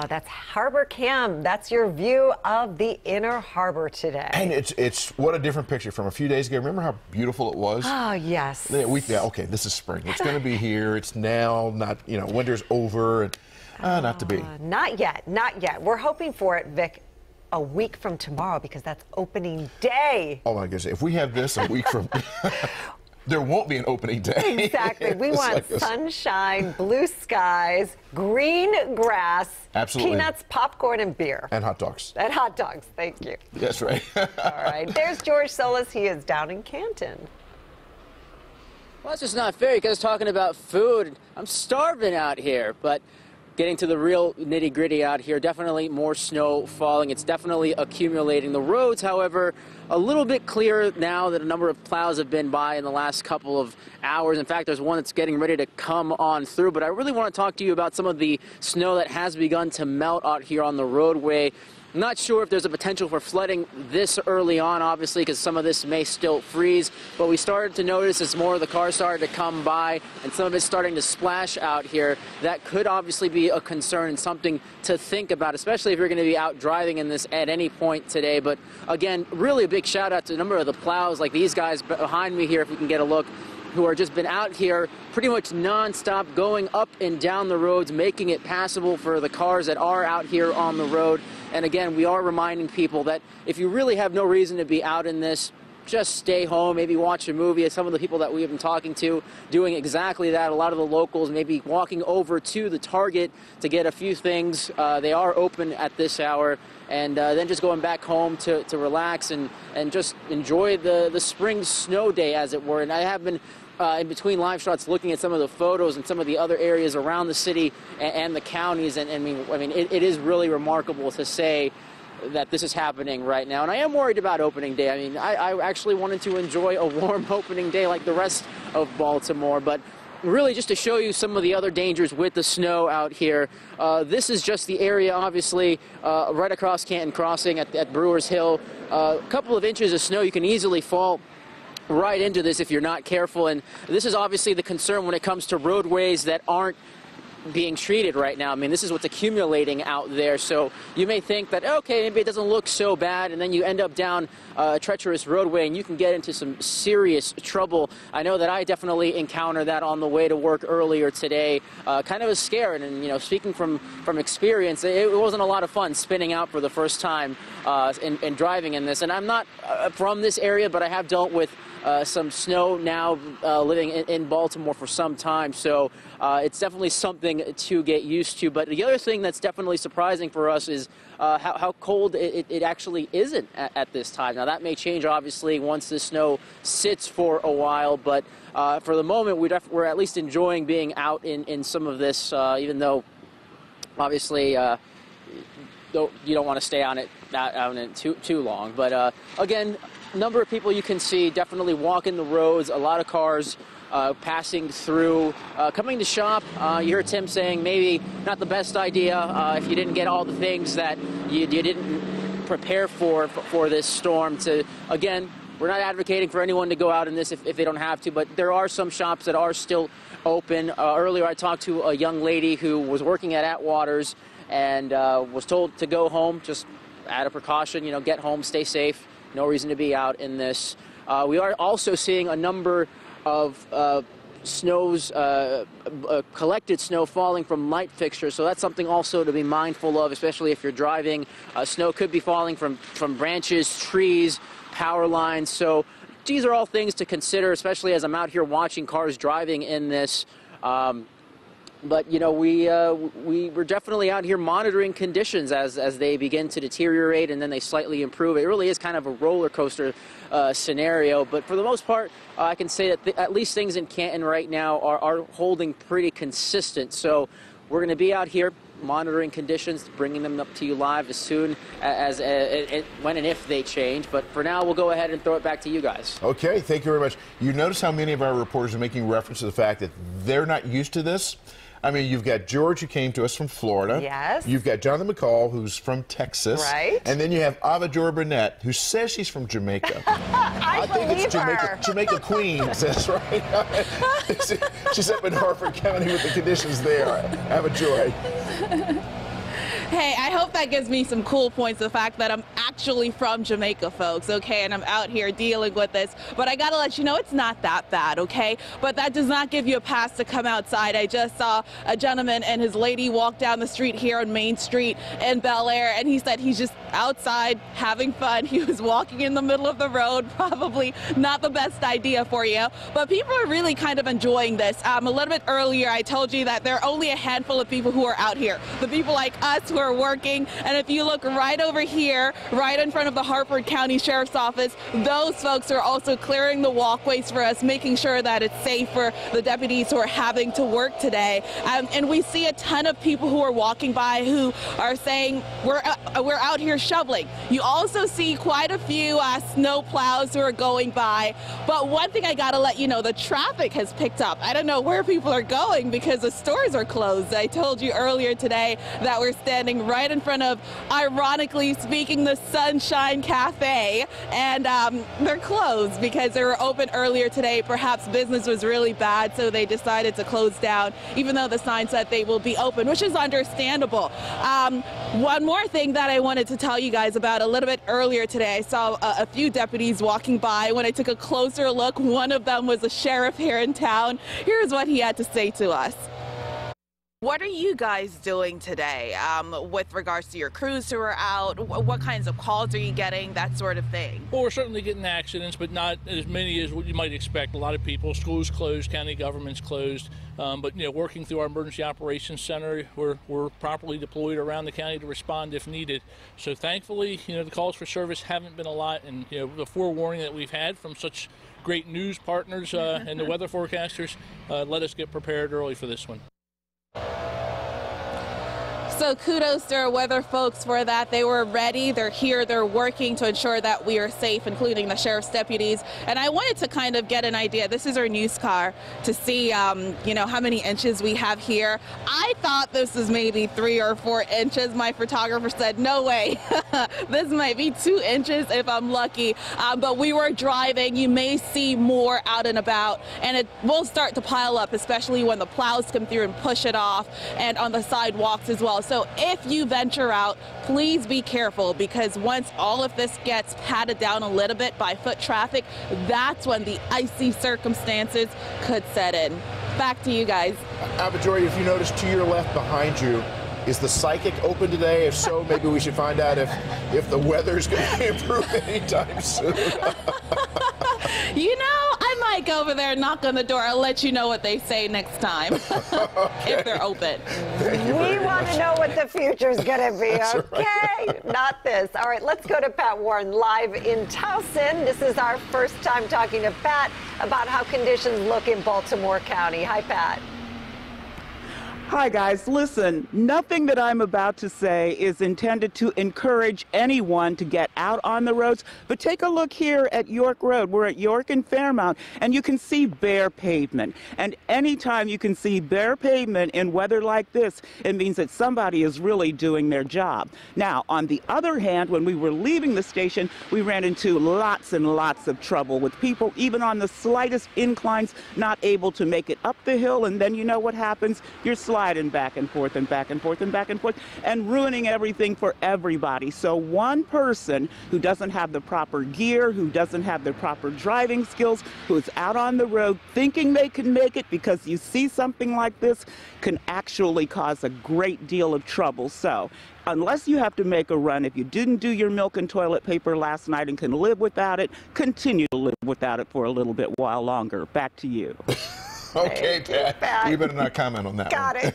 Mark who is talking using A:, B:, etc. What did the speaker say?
A: That's Harbor Cam. That's your view of the inner harbor today.
B: And it's what a different picture from a few days ago. Remember how beautiful it was?
A: Oh, yes.
B: Yeah, okay, this is spring. It's going to be here. It's now, not, winter's over. And, not to be.
A: Not yet, not yet. We're hoping for it, Vic, a week from tomorrow because that's opening day.
B: Oh, my goodness. If we have this a week from... There won't be an opening day.
A: Exactly. We want sunshine, blue skies, green grass,
B: absolutely,
A: peanuts, popcorn, and beer.
B: And hot dogs.
A: And hot dogs. Thank you.
B: That's right.
A: All right. There's George Solis. He is down in Canton.
C: Well, that's just not fair. You guys talking about food. I'm starving out here, but getting to the real nitty-gritty out here, definitely more snow falling. It's definitely accumulating. The roads, however, a little bit clearer now that a number of plows have been by in the last couple of hours. In fact, there's one that's getting ready to come on through. But I really want to talk to you about some of the snow that has begun to melt out here on the roadway. I'm not sure if there's a potential for flooding this early on, obviously, because some of this may still freeze. But we started to notice as more of the cars started to come by and some of it's starting to splash out here. That could obviously be a concern and something to think about, especially if you're going to be out driving in this at any point today. But again, really a big shout out to a number of the plows like these guys behind me here, if we can get a look, who are just been out here pretty much nonstop, going up and down the roads, making it passable for the cars that are out here on the road. And again, we are reminding people that if you really have no reason to be out in this, just stay home, maybe watch a movie. Some of the people that we have been talking to doing exactly that. A lot of the locals maybe walking over to the Target to get a few things. They are open at this hour. And then just going back home to relax and just enjoy the spring snow day, as it were. And I have been in between live shots looking at some of the photos and some of the other areas around the city and the counties. And I mean, it is really remarkable to say that this is happening right now. And I am worried about opening day. I mean, I actually wanted to enjoy a warm opening day like the rest of Baltimore. But really, just to show you some of the other dangers with the snow out here, this is just the area, obviously, right across Canton Crossing at Brewers Hill. A couple of inches of snow, you can easily fall right into this if you're not careful. And this is obviously the concern when it comes to roadways that aren't being treated right now. I mean, this is what's accumulating out there. So you may think that, okay, maybe it doesn't look so bad, and then you end up down a treacherous roadway and you can get into some serious trouble. I know that I definitely encountered that on the way to work earlier today. Kind of a scare, and speaking from experience, it wasn't a lot of fun spinning out for the first time and driving in this. And I'm not from this area, but I have dealt with some snow now living in Baltimore for some time, so it's definitely something to get used to. But the other thing that's definitely surprising for us is how cold it actually isn't at this time. Now, that may change, obviously, once the snow sits for a while, but for the moment, we're at least enjoying being out in some of this, even though, obviously, you don't want to stay on it too long. But again, number of people you can see definitely walking the roads, a lot of cars passing through, coming to shop. You heard Tim saying maybe not the best idea if you didn't get all the things that you didn't prepare for this storm. Again, we're not advocating for anyone to go out in this if they don't have to, but there are some shops that are still open. Earlier I talked to a young lady who was working at Atwater's and was told to go home, just out of precaution, get home, stay safe. No reason to be out in this. We are also seeing a number of collected snow falling from light fixtures, so that's something also to be mindful of, especially if you're driving. Snow could be falling from branches, trees, power lines, so these are all things to consider, especially as I'm out here watching cars driving in this. But, we're definitely out here monitoring conditions as they begin to deteriorate and then they slightly improve. It really is kind of a roller coaster scenario. But for the most part, I can say that at least things in Canton right now are holding pretty consistent. So we're going to be out here monitoring conditions, bringing them up to you live as soon as when and if they change. But for now, we'll go ahead and throw it back to you guys.
B: Okay, thank you very much. You notice how many of our reporters are making reference to the fact that they're not used to this? I mean, you've got George, who came to us from Florida.
A: Yes.
B: You've got Jonathan McCall, who's from Texas.
A: Right.
B: And then you have Ava-joye Burnett, who says she's from Jamaica.
A: I
B: think it's
A: her.
B: Jamaica Queens, that's right. She's up in Harford County with the conditions there. Ava-joye.
D: Hey, I hope that gives me some cool points, the fact that I'm actually from Jamaica, folks, okay, and I'm out here dealing with this. But I gotta let you know it's not that bad, okay? But that does not give you a pass to come outside. I just saw a gentleman and his lady walk down the street here on Main Street in Bel Air, and he said he's just outside having fun. He was walking in the middle of the road, probably not the best idea for you. But people are really kind of enjoying this. A little bit earlier, I told you that there are only a handful of people who are out here. The people like us who are working, and if you look right over here, right in front of the Harford County Sheriff's Office, those folks are also clearing the walkways for us, making sure that it's safe for the deputies who are having to work today. And we see a ton of people who are walking by who are saying, we're out here shoveling. You also see quite a few snow plows who are going by. But one thing I gotta let you know, the traffic has picked up. I don't know where people are going because the stores are closed. I told you earlier today that we're standing right in front of, ironically speaking, the Sunshine Cafe, and they're closed because they were open earlier today. Perhaps business was really bad, so they decided to close down, even though the sign said they will be open, which is understandable. One more thing that I wanted to tell you guys about a little bit earlier today, I saw a few deputies walking by. When I took a closer look, one of them was a sheriff here in town. Here's what he had to say to us. What are you guys doing today with regards to your crews who are out? What kinds of calls are you getting, that sort of thing?
E: Well, we're certainly getting accidents, but not as many as what you might expect. A lot of people, schools closed, county government's closed, but working through our emergency operations center, we're properly deployed around the county to respond if needed. So thankfully, the calls for service haven't been a lot, and the forewarning that we've had from such great news partners and the weather forecasters let us get prepared early for this one.
D: So kudos to our weather folks for that. They were ready, they're here, they're working to ensure that we are safe, including the sheriff's deputies. And I wanted to kind of get an idea. This is our news car to see, how many inches we have here. I thought this was maybe 3 or 4 inches. My photographer said, no way. This might be 2 inches if I'm lucky. But we were driving. You may see more out and about, and it will start to pile up, especially when the plows come through and push it off, and on the sidewalks as well. So if you venture out, please be careful, because once all of this gets patted down a little bit by foot traffic, that's when the icy circumstances could set in. Back to you guys.
B: Ava-joye, if you notice to your left behind you, is the psychic open today? If so, maybe we should find out if the weather's going to improve anytime soon.
D: I might go over there and knock on the door. I'll let you know what they say next time, if they're open.
A: We want to know what the future's going to be, okay?
B: Right.
A: Not this. All right, let's go to Pat Warren live in Towson. This is our first time talking to Pat about how conditions look in Baltimore County. Hi, Pat.
F: Hi, guys. Listen, nothing that I'm about to say is intended to encourage anyone to get out on the roads, but take a look here at York Road. We're at York and Fairmount, and you can see bare pavement. And anytime you can see bare pavement in weather like this, it means that somebody is really doing their job. Now, on the other hand, when we were leaving the station, we ran into lots and lots of trouble with people, even on the slightest inclines, not able to make it up the hill. And then you know what happens? You're sliding back and forth and back and forth and back and forth and ruining everything for everybody. So one person who doesn't have the proper gear, who doesn't have the proper driving skills, who is out on the road thinking they can make it because you see something like this, can actually cause a great deal of trouble. So unless you have to make a run, if you didn't do your milk and toilet paper last night and can live without it, continue to live without it for a little bit while longer. Back to you.
B: Okay, Pat.
A: Pat.
B: You better not comment on that one.
A: Got it.